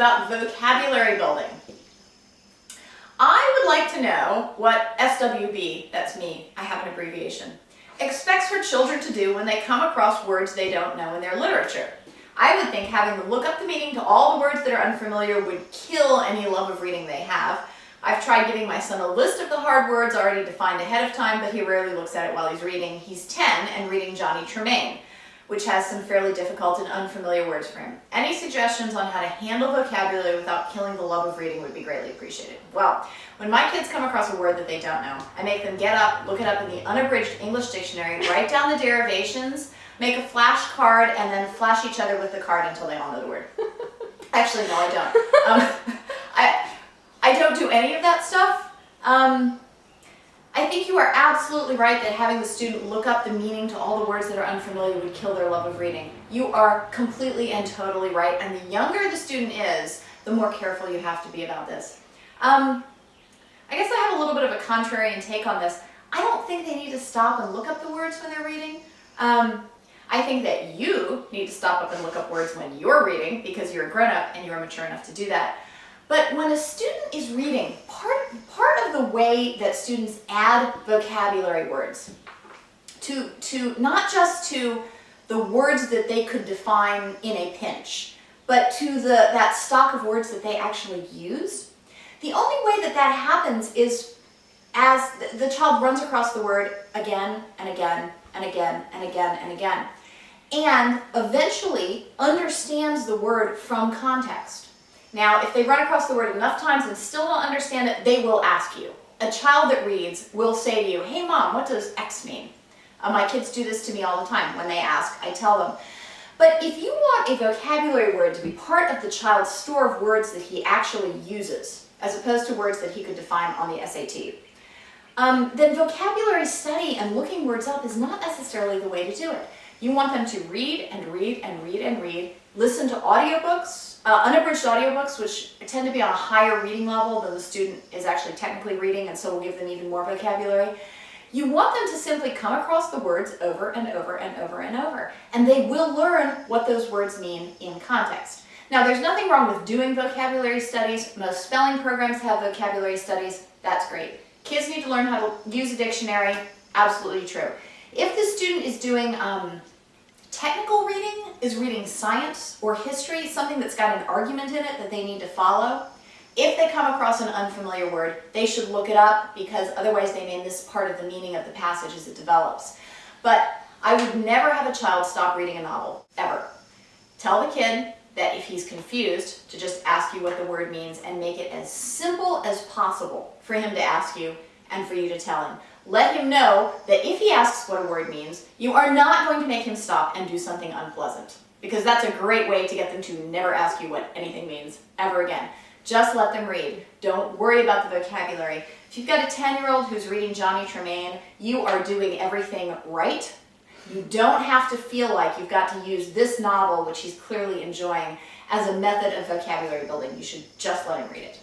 about vocabulary building. I would like to know what SWB, that's me, I have an abbreviation, expects for children to do when they come across words they don't know in their literature. I would think having them look up the meaning to all the words that are unfamiliar would kill any love of reading they have. I've tried giving my son a list of the hard words already defined ahead of time, but he rarely looks at it while he's reading. He's 10 and reading Johnny Tremain, which has some fairly difficult and unfamiliar words for him. Any suggestions on how to handle vocabulary without killing the love of reading would be greatly appreciated. Well, when my kids come across a word that they don't know, I make them get up, look it up in the unabridged English dictionary, write down the derivations, make a flashcard, and then flash each other with the card until they all know the word. Actually, no, I don't. I don't do any of that stuff. I think you are absolutely right that having the student look up the meaning to all the words that are unfamiliar would kill their love of reading. You are completely and totally right, and the younger the student is, the more careful you have to be about this. I guess I have a little bit of a contrarian take on this. I don't think they need to stop and look up the words when they're reading. I think that you need to stop up and look up words when you're reading because you're a grown-up and you're mature enough to do that. But when a student is reading, part of the way that students add vocabulary words to not just to the words that they could define in a pinch, but to that stock of words that they actually use, the only way that that happens is as the child runs across the word again and again and again and again and again, and eventually understands the word from context. Now, if they run across the word enough times and still don't understand it, they will ask you. A child that reads will say to you, "Hey mom, what does X mean?" My kids do this to me all the time. When they ask, I tell them. But if you want a vocabulary word to be part of the child's store of words that he actually uses, as opposed to words that he could define on the SAT, then vocabulary study and looking words up is not necessarily the way to do it. You want them to read and read and read and read, listen to audiobooks, unabridged audiobooks, which tend to be on a higher reading level than the student is actually technically reading, and so will give them even more vocabulary. You want them to simply come across the words over and over and over and over, and they will learn what those words mean in context. Now, there's nothing wrong with doing vocabulary studies. Most spelling programs have vocabulary studies. That's great. Kids need to learn how to use a dictionary. Absolutely true. If the student is doing technical reading, is reading science or history, something that's got an argument in it that they need to follow, if they come across an unfamiliar word, they should look it up because otherwise they may miss part of the meaning of the passage as it develops. But I would never have a child stop reading a novel, ever. Tell the kid that if he's confused, to just ask you what the word means and make it as simple as possible for him to ask you and for you to tell him. Let him know that if he asks what a word means, you are not going to make him stop and do something unpleasant, because that's a great way to get them to never ask you what anything means ever again. Just let them read. Don't worry about the vocabulary. If you've got a 10-year-old who's reading Johnny Tremain, you are doing everything right. You don't have to feel like you've got to use this novel, which he's clearly enjoying, as a method of vocabulary building. You should just let him read it.